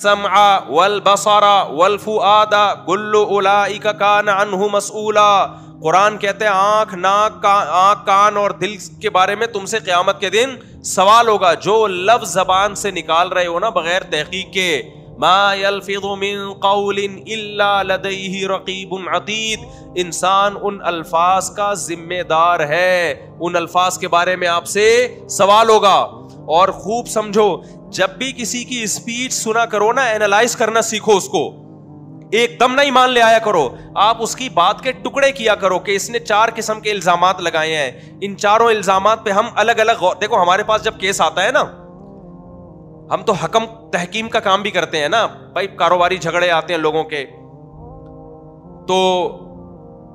السمع والبصر والفؤاد كل اولئک کان عنہ مسئولا. قرآن کہتے ہیں آنکھ ناک آنکھ کان اور دل کے بارے میں تم سے قیامت کے دن سوال ہوگا. جو لفظ زبان سے نکال رہے ہو نا بغیر تحقیق کے, ما یلفظ من قول الا لدیہ رقیب عتید, انسان ان الفاظ کا ذمہ دار ہے, ان الفاظ کے بارے میں آپ سے سوال ہوگا. اور خوب سمجھو, جب بھی کسی کی اسپیچ سنا کرو نا, اینالائز کرنا سیکھو اس کو, ایک دم نہ ایمان لے آیا کرو. آپ اس کی بات کے ٹکڑے کیا کرو کہ اس نے 4 قسم کے الزامات لگائے ہیں, ان چاروں الزامات پہ ہم الگ الگ دیکھو. ہمارے پاس جب کیس آتا ہے نا, ہم تو حکم تحکیم کا کام بھی کرتے ہیں نا بھائی, کاروباری جھگڑے آتے ہیں لوگوں کے, تو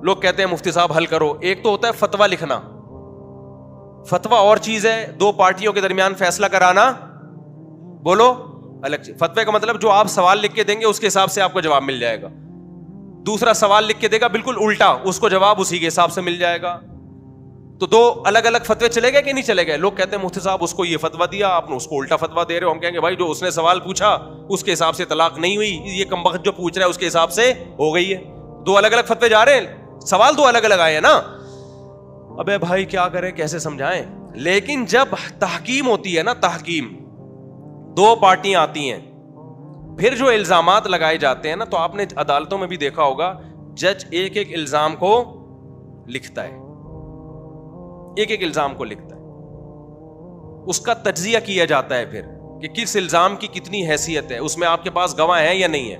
لوگ کہتے ہیں مفتی صاحب حل کرو. ایک تو ہوتا ہے فتویٰ لکھنا, فتویٰ اور چیز ہے, 2 پارٹیوں کے درمیان فیصلہ کرانا, بولو الگ. فتوے کا مطلب جو آپ سوال لکھ کے دیں گے اس کے حساب سے آپ کو جواب مل جائے گا. دوسرا سوال لکھ کے دے گا بالکل الٹا, اس کو جواب اسی کے حساب سے مل جائے گا. تو 2 الگ الگ فتوے چلے گئے کہ نہیں چلے گئے؟ لوگ کہتے ہیں مفتی صاحب اس کو یہ فتویٰ دیا, آپ نے اس کو الٹا فتویٰ دے رہے ہو. ہم کہیں گے بھائی جو اس نے سوال پوچھا اس کے حساب سے طلاق نہیں ہوئی, یہ کمبخت جو پوچھ رہا ہے اس کے حساب سے ہو گئی ہے. 2 الگ الگ فتوے جا رہے ہیں, سوال 2 الگ الگ آئے ہیں نا. ابے بھائی کیا کریں, کیسے سمجھائیں؟ لیکن جب تحکیم ہوتی ہے نا, تحکیم, 2 پارٹیاں آتی ہیں, پھر جو الزامات لگائے جاتے ہیں نا, تو آپ نے عدالتوں میں بھی دیکھا ہوگا جج ایک ایک الزام کو لکھتا ہے, ایک ایک الزام کو لکھتا ہے, اس کا تجزیہ کیا جاتا ہے پھر کہ کس الزام کی کتنی حیثیت ہے, اس میں آپ کے پاس گواہ ہیں یا نہیں ہے.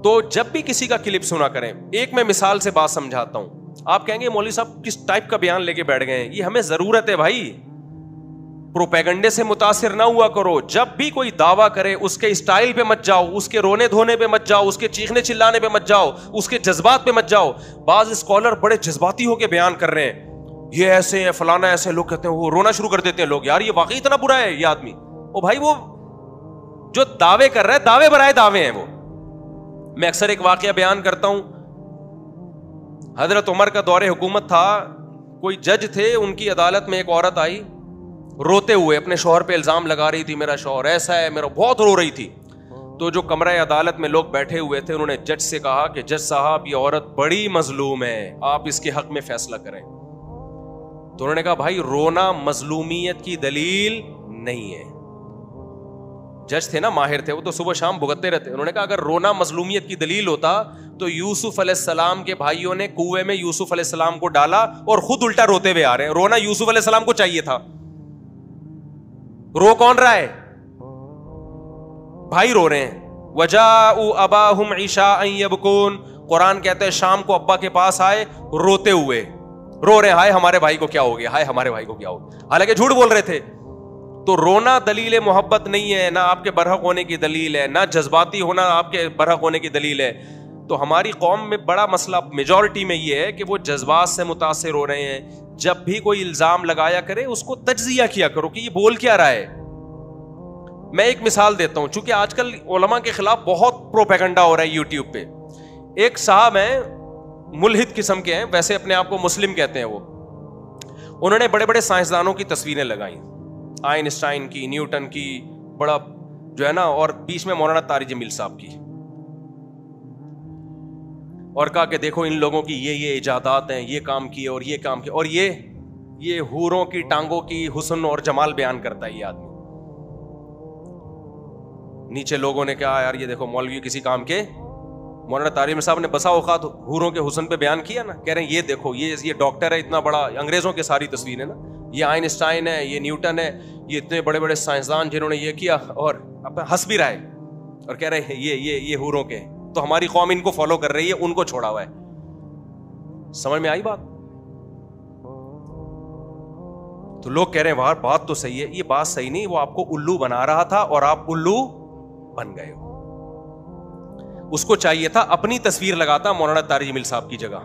تو جب بھی کسی کا کلپ سنا کریں, ایک میں مثال سے بات سمجھاتا ہوں. آپ کہیں گے مولوی صاحب کس ٹائپ کا بیان لے کے بیٹھ گئے ہیں, یہ ہمیں ضرورت ہے بھائی, پروپیگنڈے سے متاثر نہ ہوا کرو. جب بھی کوئی دعویٰ کرے اس کے اسٹائل پہ مت جاؤ, اس کے رونے دھونے پہ مت جاؤ, اس کے چیخنے چلانے پہ مت جاؤ, اس کے جذبات پہ مت جاؤ. بعض اسکالر بڑے جذباتی ہو کے بیان کر رہے ہیں, یہ ایسے ہے فلانا ایسے, لوگ کہتے ہیں وہ رونا شروع کر دیتے ہیں لوگ, یار یہ واقعی اتنا برا ہے یہ آدمی. او بھائی وہ جو دعوے کر رہا ہے دعوے برائے دعوے ہیں وہ. میں اکثر ایک واقعہ بیان کرتا ہوں, حضرت عمر کا دور حکومت تھا, کوئی جج تھے, ان کی عدالت میں ایک عورت آئی روتے ہوئے, اپنے شوہر پہ الزام لگا رہی تھی میرا شوہر ایسا ہے, میرا بہت رو رہی تھی. تو جو کمرہ عدالت میں لوگ بیٹھے ہوئے تھے انہوں نے جج سے کہا کہ جج صاحب یہ عورت بڑی مظلوم ہے, آپ اس کے حق میں فیصلہ کریں. تو انہوں نے کہا بھائی رونا مظلومیت کی دلیل نہیں ہے. جج تھے نا, ماہر تھے وہ, تو صبح شام بھگتتے رہتے. انہوں نے کہا اگر رونا مظلومیت کی دلیل ہوتا تو یوسف علیہ السلام کے بھائیوں نے کنویں میں یوسف علیہ السلام کو ڈالا اور خود الٹا روتے ہوئے آ رہے ہیں. رونا یوسف علیہ السلام کو چاہیے تھا, رو کون رہا ہے؟ بھائی رو رہے ہیں. وجاءوا اباہم عشاء یبکون, قرآن کہتے ہیں شام کو ابا کے پاس آئے روتے ہوئے, رو رہے ہیں ہائے ہمارے بھائی کو کیا ہو گیا, ہائے ہمارے بھائی کو کیا ہو گیا, حالانکہ جھوٹ بول رہے تھے. تو رونا دلیل محبت نہیں ہے, نہ آپ کے برحق ہونے کی دلیل ہے, نہ جذباتی ہونا آپ کے برحق ہونے کی دلیل ہے. تو ہماری قوم میں بڑا مسئلہ میجورٹی میں یہ ہے کہ وہ جذبات سے متاثر ہو رہے ہیں. جب بھی کوئی الزام لگایا کرے اس کو تجزیہ کیا کرو کہ یہ بول کیا رہا ہے. میں ایک مثال دیتا ہوں, چونکہ آج کل علماء کے خلاف بہت پروپیگنڈا ہو رہا ہے یوٹیوب پہ. ایک صاحب ہیں ملحد قسم کے ہیں, ویسے اپنے آپ کو مسلم کہتے ہیں وہ, انہوں نے بڑے بڑے سائنسدانوں کی تصویریں لگائیں, آئنسٹائن کی, نیوٹن کی, بڑا جو ہے نا, اور بیچ میں مولانا طارق جمیل صاحب کی, اور کہا کہ دیکھو ان لوگوں کی یہ ایجادات ہیں, یہ کام کیے اور یہ کام کیے, اور یہ حوروں کی ٹانگوں کی حسن اور جمال بیان کرتا ہے یہ آدمی. نیچے لوگوں نے کہا یار یہ دیکھو مولوی کسی کام کے. مولانا طارق صاحب نے بسا اوقات حوروں کے حسن پہ بیان کیا نا, کہہ رہے ہیں یہ دیکھو یہ ڈاکٹر ہے اتنا بڑا, انگریزوں کے ساری تصویریں نا, یہ آئنسٹائن ہے, یہ نیوٹن ہے, یہ اتنے بڑے بڑے سائنسدان جنہوں نے یہ کیا, اور ہنس بھی رہا ہے اور کہہ رہے ہیں یہ حوروں کے. تو ہماری قوم ان کو فالو کر رہی ہے, ان کو چھوڑا ہوا ہے. سمجھ میں آئی بات؟ تو لوگ کہہ رہے ہیں وہاں بات تو صحیح ہے, یہ بات صحیح نہیں, وہ آپ کو الو بنا رہا تھا اور آپ الو بن گئے ہو. اس کو چاہیے تھا اپنی تصویر لگاتا مولانا طارق جمیل صاحب کی جگہ,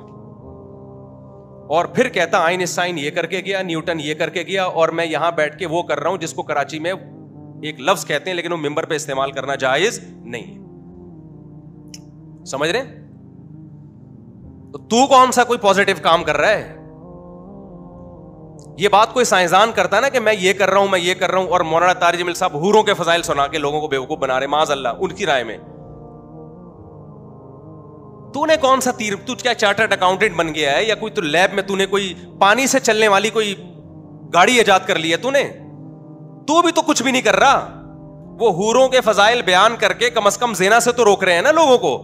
اور پھر کہتا آئنسٹائن یہ کر کے گیا, نیوٹن یہ کر کے گیا, اور میں یہاں بیٹھ کے وہ کر رہا ہوں جس کو کراچی میں ایک لفظ کہتے ہیں لیکن وہ ممبر پہ استعمال کرنا جائز نہیں. سمجھ رہے؟ تو کون سا کوئی پازیٹیو کام کر رہا ہے؟ یہ بات کوئی سائنسدان کرتا ہے نا کہ میں یہ کر رہا ہوں میں یہ کر رہا ہوں, اور مولانا طارق جمیل صاحب حوروں کے فضائل سنا کے لوگوں کو بیوقوف بنا رہے, معاذ اللہ ان کی رائے میں. تو نے کون سا تیر, تو کیا چارٹرڈ اکاؤنٹنٹ بن گیا ہے, یا کوئی تو لیب میں تو نے کوئی پانی سے چلنے والی کوئی گاڑی ایجاد کر لی ہے تو نے؟ تو بھی تو کچھ بھی نہیں کر رہا. وہ حوروں کے فضائل بیان کر کے کم از کم زنا سے تو روک رہے ہیں نا لوگوں کو.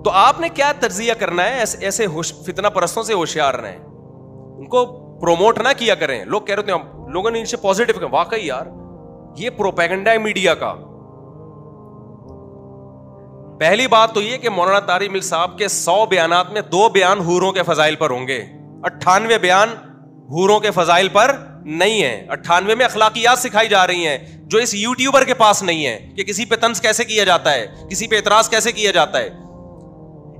تو آپ نے کیا تجزیہ کرنا ہے؟ ایسے فتنہ پرستوں سے ہوشیار رہیں, ان کو پروموٹ نہ کیا کریں. لوگ کہہ رہے ہیں, لوگوں نے ان سے پازیٹو کہا, واقعی یار یہ پروپیگنڈا ہے میڈیا کا. پہلی بات تو یہ کہ مولانا طارق جمیل صاحب کے 100 بیانات میں 2 بیان حوروں کے فضائل پر ہوں گے, 98 بیان حوروں کے فضائل پر نہیں ہے. 98 میں اخلاقیات سکھائی جا رہی ہیں جو اس یوٹیوبر کے پاس نہیں ہے, کہ کسی پہ طنز کیسے کیا جاتا ہے, کسی پہ اعتراض کیسے کیا جاتا ہے.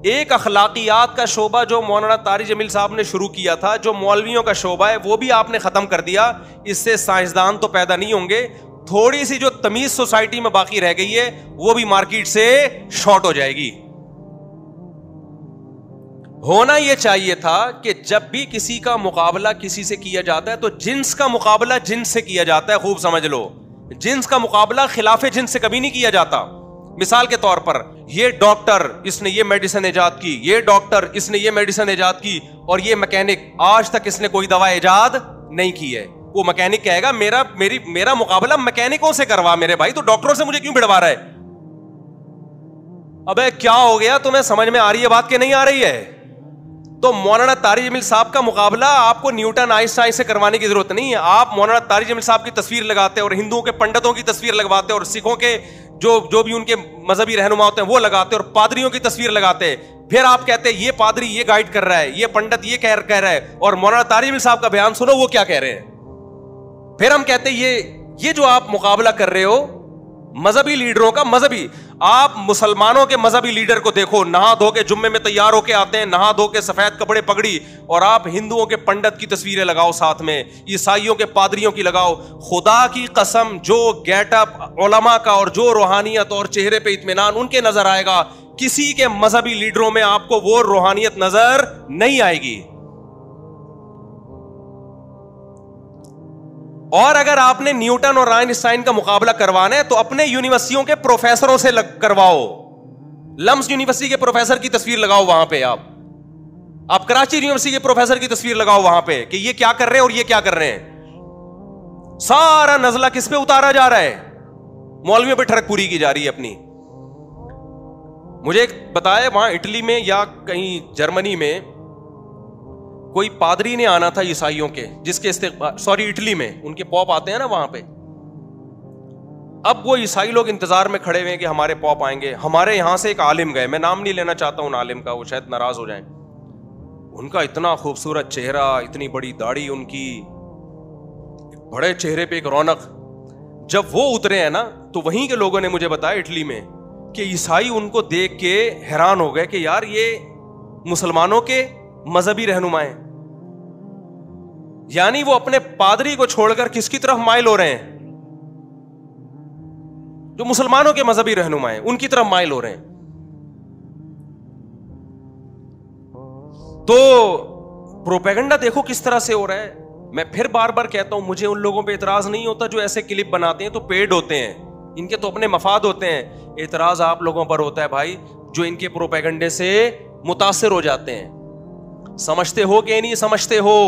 ایک اخلاقیات کا شعبہ جو مولانا طارق جمیل صاحب نے شروع کیا تھا, جو مولویوں کا شعبہ ہے, وہ بھی آپ نے ختم کر دیا. اس سے سائنسدان تو پیدا نہیں ہوں گے, تھوڑی سی جو تمیز سوسائٹی میں باقی رہ گئی ہے وہ بھی مارکیٹ سے شارٹ ہو جائے گی. ہونا یہ چاہیے تھا کہ جب بھی کسی کا مقابلہ کسی سے کیا جاتا ہے تو جنس کا مقابلہ جنس سے کیا جاتا ہے. خوب سمجھ لو, جنس کا مقابلہ خلاف جنس سے کبھی نہیں کیا جاتا. مثال کے طور پر, یہ ڈاکٹر اس نے یہ میڈیسن ایجاد کی, یہ ڈاکٹر اس نے یہ میڈیسن ایجاد کی, اور یہ میکینک آج تک اس نے کوئی دوا ایجاد نہیں کی ہے. وہ میکینک کہے گا میرا مقابلہ میکینکوں سے کروا میرے بھائی, تو ڈاکٹروں سے مجھے کیوں بھڑوا رہا ہے؟ ابے کیا ہو گیا, تمہیں سمجھ میں آ رہی ہے بات کہ نہیں آ رہی ہے؟ تو مولانا طارق جمیل صاحب کا مقابلہ آپ کو نیوٹن آئنسٹائن سے کروانے کی ضرورت نہیں ہے. آپ مولانا طارق جمیل صاحب کی تصویر لگاتے اور ہندوؤں کے پنڈتوں کی تصویر لگواتے اور سکھوں کے جو بھی ان کے مذہبی رہنما ہوتے ہیں وہ لگاتے اور پادریوں کی تصویر لگاتے. پھر آپ کہتے ہیں یہ پادری یہ گائیڈ کر رہا ہے, یہ پنڈت یہ کہہ رہا ہے, اور مولانا طارق جمیل صاحب کا بیان سنو وہ کیا کہہ رہے ہیں. پھر ہم کہتے ہیں یہ جو آپ مقابلہ کر رہے ہو مذہبی لیڈروں کا, مذہبی, آپ مسلمانوں کے مذہبی لیڈر کو دیکھو, نہا دھو کے جمعے میں تیار ہو کے آتے ہیں, نہا دھو کے سفید کپڑے پگڑی, اور آپ ہندوؤں کے پنڈت کی تصویریں لگاؤ ساتھ میں, عیسائیوں کے پادریوں کی لگاؤ. خدا کی قسم جو گیٹ اپ علماء کا اور جو روحانیت اور چہرے پہ اطمینان ان کے نظر آئے گا, کسی کے مذہبی لیڈروں میں آپ کو وہ روحانیت نظر نہیں آئے گی. اور اگر آپ نے نیوٹن اور آئنسٹائن کا مقابلہ کروانا ہے تو اپنے یونیورسٹیوں کے پروفیسروں سے کرواؤ. لمس یونیورسٹی کے پروفیسر کی تصویر لگاؤ وہاں پہ, آپ کراچی یونیورسٹی کے پروفیسر کی تصویر لگاؤ وہاں پہ کہ یہ کیا کر رہے ہیں اور یہ کیا کر رہے ہیں. سارا نزلہ کس پہ اتارا جا رہا ہے؟ مولویوں پہ ٹھڑک پوری کی جا رہی ہے اپنی. مجھے بتایا وہاں اٹلی میں یا کہیں جرمنی میں کوئی پادری نے آنا تھا عیسائیوں کے, جس کے اٹلی میں ان کے پوپ آتے ہیں نا وہاں پہ. اب وہ عیسائی لوگ انتظار میں کھڑے ہوئے کہ ہمارے پوپ آئیں گے. ہمارے یہاں سے ایک عالم گئے, میں نام نہیں لینا چاہتا ہوں عالم کا, وہ شاید ناراض ہو جائیں. ان کا اتنا خوبصورت چہرہ, اتنی بڑی داڑھی ان کی, بڑے چہرے پہ ایک رونق. جب وہ اترے ہیں نا تو وہیں کے لوگوں نے مجھے بتایا اٹلی میں کہ عیسائی ان کو دیکھ کے حیران ہو گئے کہ یار یہ مسلمانوں کے مذہبی رہنما ہیں. یعنی وہ اپنے پادری کو چھوڑ کر کس کی طرف مائل ہو رہے ہیں؟ جو مسلمانوں کے مذہبی رہنما ہیں ان کی طرف مائل ہو رہے ہیں. تو پروپیگنڈا دیکھو کس طرح سے ہو رہا ہے. میں پھر بار بار کہتا ہوں, مجھے ان لوگوں پہ اعتراض نہیں ہوتا جو ایسے کلپ بناتے ہیں, تو پیڈ ہوتے ہیں, ان کے تو اپنے مفاد ہوتے ہیں. اعتراض آپ لوگوں پر ہوتا ہے بھائی جو ان کے پروپیگنڈے سے متاثر ہو جاتے ہیں. سمجھتے ہو کہ نہیں سمجھتے ہو؟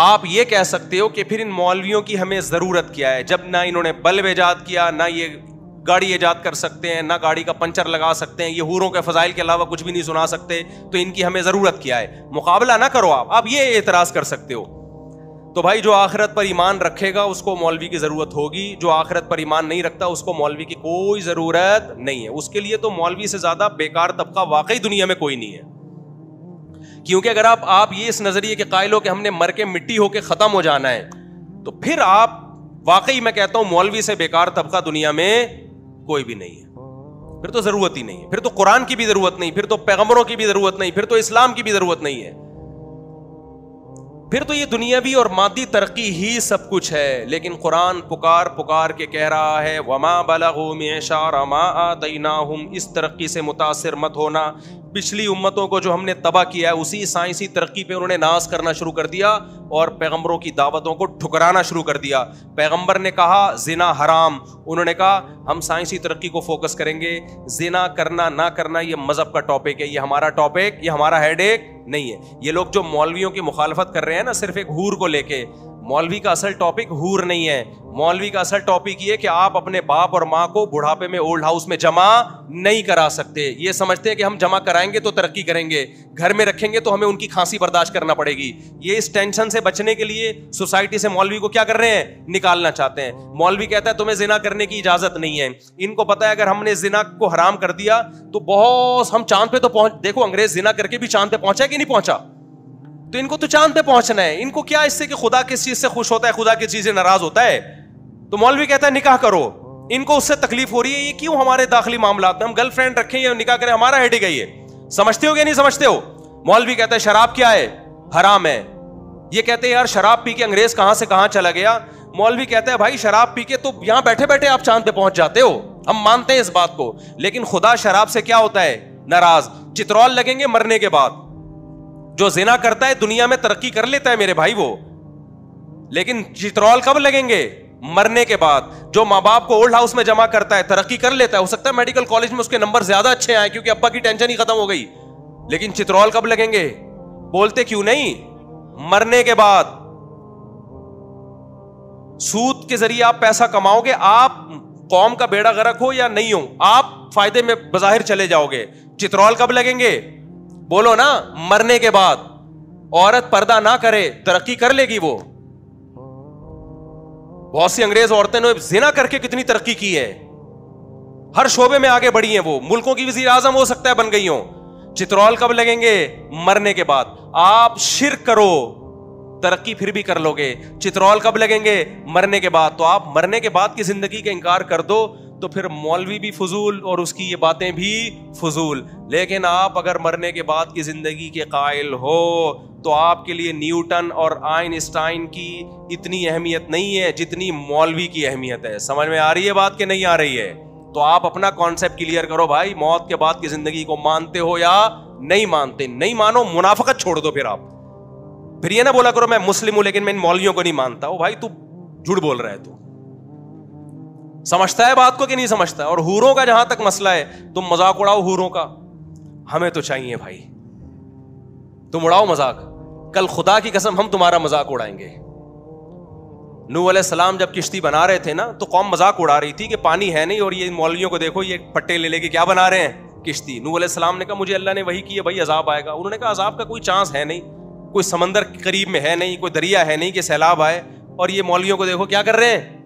آپ یہ کہہ سکتے ہو کہ پھر ان مولویوں کی ہمیں ضرورت کیا ہے, جب نہ انہوں نے بلب ایجاد کیا, نہ یہ گاڑی ایجاد کر سکتے ہیں, نہ گاڑی کا پنچر لگا سکتے ہیں, یہ حوروں کے فضائل کے علاوہ کچھ بھی نہیں سنا سکتے, تو ان کی ہمیں ضرورت کیا ہے؟ مقابلہ نہ کرو. آپ یہ اعتراض کر سکتے ہو. تو بھائی جو آخرت پر ایمان رکھے گا اس کو مولوی کی ضرورت ہوگی, جو آخرت پر ایمان نہیں رکھتا اس کو مولوی کی کوئی ضرورت نہیں ہے. اس کے لیے تو مولوی سے زیادہ بیکار طبقہ واقعی دنیا میں کوئی نہیں ہے. کیونکہ اگر آپ یہ اس نظریے کے قائل ہو کہ ہم نے مر کے مٹی ہو کے ختم ہو جانا ہے, تو پھر آپ واقعی میں کہتا ہوں مولوی سے بیکار طبقہ دنیا میں کوئی بھی نہیں ہے. پھر تو ضرورت ہی نہیں ہے, پھر تو قرآن کی بھی ضرورت نہیں, پھر تو پیغمبروں کی بھی ضرورت نہیں, پھر تو اسلام کی بھی ضرورت نہیں ہے. پھر تو یہ دنیاوی اور مادی ترقی ہی سب کچھ ہے. لیکن قرآن پکار کے کہہ رہا ہے وما بلغوا معشار ما آتیناہم, اس ترقی سے متاثر مت ہونا پچھلی امتوں کو جو ہم نے تباہ کیا ہے اسی سائنسی ترقی پہ انہوں نے ناز کرنا شروع کر دیا اور پیغمبروں کی دعوتوں کو ٹھکرانا شروع کر دیا. پیغمبر نے کہا زنا حرام, انہوں نے کہا ہم سائنسی ترقی کو فوکس کریں گے, زنا کرنا نہ کرنا یہ مذہب کا ٹاپک ہے, یہ ہمارا ٹاپک, یہ ہمارا ہیڈ ایک نہیں ہے. یہ لوگ جو مولویوں کی مخالفت کر رہے ہیں نا صرف ایک حور کو لے کے, مولوی کا اصل ٹاپک حور نہیں ہے. مولوی کا اصل ٹاپک یہ کہ آپ اپنے باپ اور ماں کو بڑھاپے میں اولڈ ہاؤس میں جمع نہیں کرا سکتے. یہ سمجھتے ہیں کہ ہم جمع کرائیں گے تو ترقی کریں گے, گھر میں رکھیں گے تو ہمیں ان کی کھانسی برداشت کرنا پڑے گی. یہ اس ٹینشن سے بچنے کے لیے سوسائٹی سے مولوی کو کیا کر رہے ہیں, نکالنا چاہتے ہیں. مولوی کہتا ہے تمہیں زنا کرنے کی اجازت نہیں ہے. ان کو پتا ہے اگر ہم نے زنا کو حرام کر دیا تو بہت ہم چاند پہ تو پہنچ, دیکھو انگریز زنا کر کے بھی چاند پہ پہنچا کہ نہیں پہنچا, تو ان کو تو چاند پہ پہنچنا ہے. ان کو کیا اس سے کہ خدا کس چیز سے خوش ہوتا ہے, خدا کس چیز سے ناراض ہوتا ہے. تو مولوی کہتا ہے نکاح کرو, ان کو اس سے تکلیف ہو رہی ہے. یہ کیوں ہمارے داخلی معاملات میں ہم گرل فرینڈ رکھیں یا نکاح کریں, ہمارا ہیڈ ہی گئی ہے. سمجھتے ہو کہ نہیں سمجھتے ہو؟ مولوی کہتا ہے شراب کیا ہے, حرام ہے. یہ کہتے ہیں یار شراب پی کے انگریز کہاں سے کہاں چلا گیا. مولوی کہتا ہے بھائی شراب پی کے تو یہاں بیٹھے بیٹھے آپ چاند پہ پہنچ جاتے ہو, ہم مانتے ہیں اس بات کو, لیکن خدا شراب سے کیا ہوتا ہے, ناراض. چترول لگیں گے مرنے کے بعد. جو زنا کرتا ہے دنیا میں ترقی کر لیتا ہے میرے بھائی وہ, لیکن چترول کب لگیں گے, مرنے کے بعد. جو ماں باپ کو اولڈ ہاؤس میں جمع کرتا ہے ترقی کر لیتا ہے, ہو سکتا ہے میڈیکل کالج میں اس کے نمبر زیادہ اچھے آئے کیونکہ ابا کی ٹینشن ہی ختم ہو گئی, لیکن چترول کب لگیں گے, بولتے کیوں نہیں, مرنے کے بعد. سود کے ذریعے آپ پیسہ کماؤ گے, آپ قوم کا بیڑا غرق ہو یا نہیں ہو, آپ فائدے میں بظاہر چلے جاؤ گے. چترول کب لگیں گے, بولو نا, مرنے کے بعد. عورت پردہ نہ کرے ترقی کر لے گی وہ. بہت سی انگریز عورتیں نے زنا کر کے کتنی ترقی کی ہے, ہر شعبے میں آگے بڑھی ہیں, وہ ملکوں کی وزیر اعظم ہو سکتا ہے بن گئی ہوں. چترول کب لگیں گے, مرنے کے بعد. آپ شرک کرو ترقی پھر بھی کر لو گے. چترول کب لگیں گے, مرنے کے بعد. تو آپ مرنے کے بعد کی زندگی کا انکار کر دو تو پھر مولوی بھی فضول اور اس کی یہ باتیں بھی فضول. لیکن آپ اگر مرنے کے بعد کی زندگی کے قائل ہو تو آپ کے لیے نیوٹن اور آئنسٹائن کی اتنی اہمیت نہیں ہے جتنی مولوی کی اہمیت ہے. سمجھ میں آ رہی ہے بات کہ نہیں آ رہی ہے؟ تو آپ اپنا کانسیپٹ کلیئر کرو بھائی, موت کے بعد کی زندگی کو مانتے ہو یا نہیں مانتے. نہیں مانو منافقت چھوڑ دو. پھر یہ نہ بولا کرو میں مسلم ہوں لیکن میں ان مولویوں کو نہیں مانتا. او بھائی تو جھوٹ بول رہا ہے, تو سمجھتا ہے بات کو کہ نہیں سمجھتا. اور حوروں کا جہاں تک مسئلہ ہے, تم مذاق اڑاؤ حوروں کا, ہمیں تو چاہیے بھائی, تم اڑاؤ مذاق. کل خدا کی قسم ہم تمہارا مذاق اڑائیں گے. نوح علیہ السلام جب کشتی بنا رہے تھے نا تو قوم مذاق اڑا رہی تھی کہ پانی ہے نہیں اور یہ مولویوں کو دیکھو یہ پٹے لے لے کے کیا بنا رہے ہیں, کشتی. نوح علیہ السلام نے کہا مجھے اللہ نے وحی کی ہے بھائی عذاب آئے گا. انہوں نے کہا عذاب کا کوئی چانس ہے نہیں, کوئی سمندر قریب میں ہے نہیں, کوئی دریا ہے نہیں کہ سیلاب آئے, اور یہ مولویوں کو دیکھو کیا کر رہے ہیں.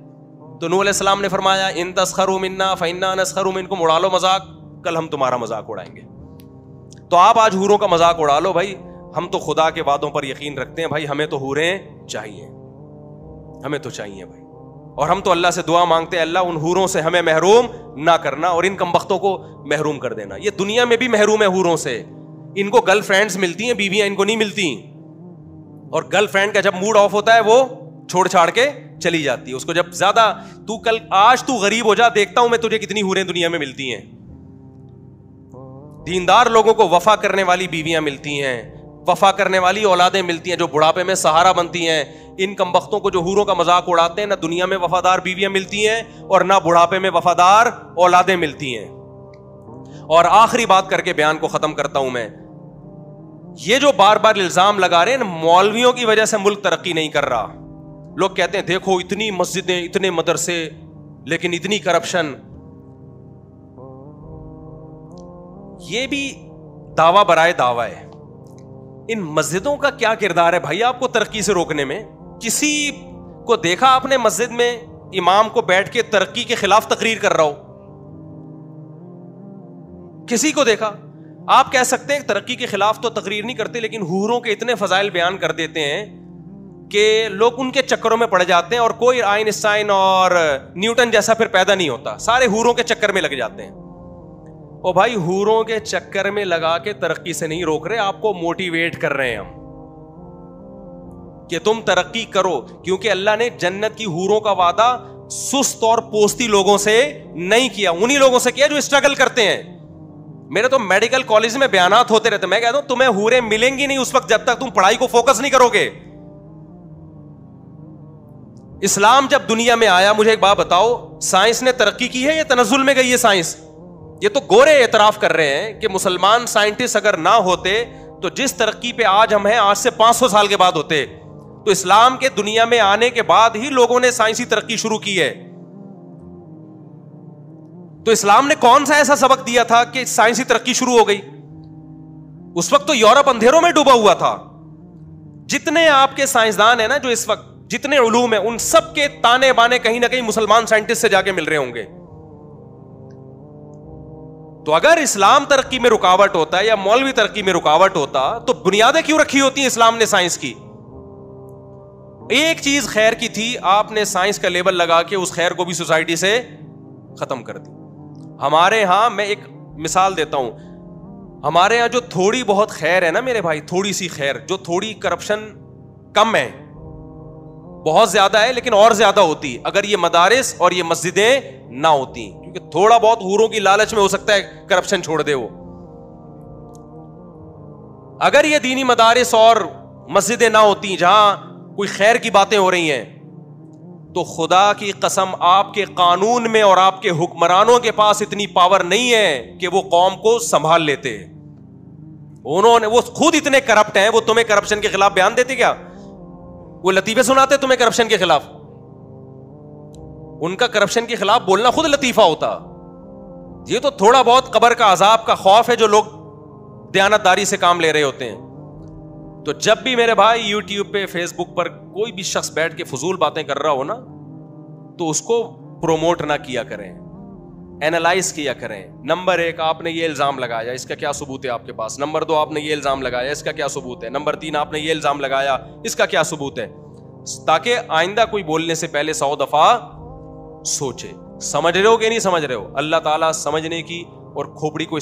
تو نوح علیہ السلام نے فرمایا ان تسخروا منا فإنا نسخر منکم, اڑا لو مذاق, کل ہم تمہارا مذاق اڑائیں گے. تو آپ آج حوروں کا مذاق اڑا لو بھائی, ہم تو خدا کے وعدوں پر یقین رکھتے ہیں بھائی, ہمیں تو حوریں چاہیے, ہمیں تو چاہیے بھائی. اور ہم تو اللہ سے دعا مانگتے ہیں اللہ ان حوروں سے ہمیں محروم نہ کرنا اور ان کمبختوں کو محروم کر دینا. یہ دنیا میں بھی محروم ہے حوروں سے. ان کو گرل فرینڈز ملتی ہیں, بیویاں ان کو نہیں ملتی, اور گرل فرینڈ کا جب موڈ آف ہوتا ہے وہ چھوڑ چھاڑ کے چلی جاتی ہے اس کو. جب زیادہ تو کل آج تو غریب ہو جا, دیکھتا ہوں میں تجھے کتنی حوریں دنیا میں ملتی ہیں. دیندار لوگوں کو وفا کرنے والی بیویاں ملتی ہیں, وفا کرنے والی اولادیں ملتی ہیں جو بڑھاپے میں سہارا بنتی ہیں. ان کمبختوں کو جو حوروں کا مذاق اڑاتے ہیں, نہ دنیا میں وفادار بیویاں ملتی ہیں اور نہ بڑھاپے میں وفادار اولادیں ملتی ہیں. اور آخری بات کر کے بیان کو ختم کرتا ہوں میں, یہ جو بار بار الزام لگا رہے ہیں مولویوں کی وجہ سے ملک ترقی نہیں کر رہا. لوگ کہتے ہیں دیکھو اتنی مسجدیں, اتنے مدرسے, لیکن اتنی کرپشن. یہ بھی دعویٰ برائے دعویٰ ہے. ان مسجدوں کا کیا کردار ہے بھائی آپ کو ترقی سے روکنے میں؟ کسی کو دیکھا آپ نے مسجد میں امام کو بیٹھ کے ترقی کے خلاف تقریر کر رہا ہو؟ کسی کو دیکھا؟ آپ کہہ سکتے ہیں ترقی کے خلاف تو تقریر نہیں کرتے, لیکن حوروں کے اتنے فضائل بیان کر دیتے ہیں کہ لوگ ان کے چکروں میں پڑ جاتے ہیں, اور کوئی آئنسٹائن اور نیوٹن جیسا پھر پیدا نہیں ہوتا, سارے حوروں کے چکر میں لگ جاتے ہیں. او بھائی حوروں کے چکر میں لگا کے ترقی سے نہیں روک رہے, آپ کو موٹیویٹ کر رہے ہیں ہم کہ تم ترقی کرو, کیونکہ اللہ نے جنت کی حوروں کا وعدہ سست اور پوستی لوگوں سے نہیں کیا, انہی لوگوں سے کیا جو اسٹرگل کرتے ہیں. میرے تو میڈیکل کالج میں بیانات ہوتے رہتے, میں کہتا ہوں تمہیں حوریں ملیں گی نہیں اس وقت جب تک تم پڑھائی کو فوکس نہیں کرو گے. اسلام جب دنیا میں آیا, مجھے ایک بات بتاؤ, سائنس نے ترقی کی ہے یا تنزل میں گئی ہے سائنس؟ یہ تو گورے اعتراف کر رہے ہیں کہ مسلمان سائنٹسٹ اگر نہ ہوتے تو جس ترقی پہ آج ہم ہیں آج سے 500 سال کے بعد ہوتے. تو اسلام کے دنیا میں آنے کے بعد ہی لوگوں نے سائنسی ترقی شروع کی ہے. تو اسلام نے کون سا ایسا سبق دیا تھا کہ سائنسی ترقی شروع ہو گئی؟ اس وقت تو یورپ اندھیروں میں ڈوبا ہوا تھا. جتنے آپ کے سائنسدان ہیں نا جو اس وقت جتنے علوم ہیں, ان سب کے تانے بانے کہیں نہ کہیں مسلمان سائنٹسٹ سے جا کے مل رہے ہوں گے. تو اگر اسلام ترقی میں رکاوٹ ہوتا ہے یا مولوی ترقی میں رکاوٹ ہوتا تو بنیادیں کیوں رکھی ہوتی ہیں اسلام نے سائنس کی؟ ایک چیز خیر کی تھی, آپ نے سائنس کا لیبل لگا کے اس خیر کو بھی سوسائٹی سے ختم کر دی. ہمارے ہاں میں ایک مثال دیتا ہوں, ہمارے ہاں جو تھوڑی بہت خیر ہے نا میرے بھائی, تھوڑی سی خیر, جو تھوڑی کرپشن کم ہے, بہت زیادہ ہے لیکن اور زیادہ ہوتی اگر یہ مدارس اور یہ مسجدیں نہ ہوتی, کیونکہ تھوڑا بہت حوروں کی لالچ میں ہو سکتا ہے کرپشن چھوڑ دے وہ. اگر یہ دینی مدارس اور مسجدیں نہ ہوتی جہاں کوئی خیر کی باتیں ہو رہی ہیں, تو خدا کی قسم آپ کے قانون میں اور آپ کے حکمرانوں کے پاس اتنی پاور نہیں ہے کہ وہ قوم کو سنبھال لیتے. انہوں نے, وہ خود اتنے کرپٹ ہیں, وہ تمہیں کرپشن کے خلاف بیان دیتے کیا؟ وہ لطیفے سناتے تمہیں کرپشن کے خلاف؟ ان کا کرپشن کے خلاف بولنا خود لطیفہ ہوتا. یہ تو تھوڑا بہت قبر کا عذاب کا خوف ہے جو لوگ دیانتداری سے کام لے رہے ہوتے ہیں. تو جب بھی میرے بھائی یوٹیوب پہ فیس بک پر کوئی بھی شخص بیٹھ کے فضول باتیں کر رہا ہو نا, تو اس کو پروموٹ نہ کیا کریں, اینالائز کیا کریں. نمبر 1, آپ نے یہ الزام لگایا, اس کا کیا ثبوت ہے آپ کے پاس؟ نمبر 2, آپ نے یہ الزام لگایا, اس کا کیا ثبوت ہے؟ نمبر 3, آپ نے یہ الزام لگایا, اس کا کیا ثبوت ہے؟ تاکہ آئندہ کوئی بولنے سے پہلے 100 دفعہ سوچے. سمجھ رہے ہو کہ نہیں سمجھ رہے ہو؟ اللہ تعالیٰ سمجھنے کی اور کھوپڑی کو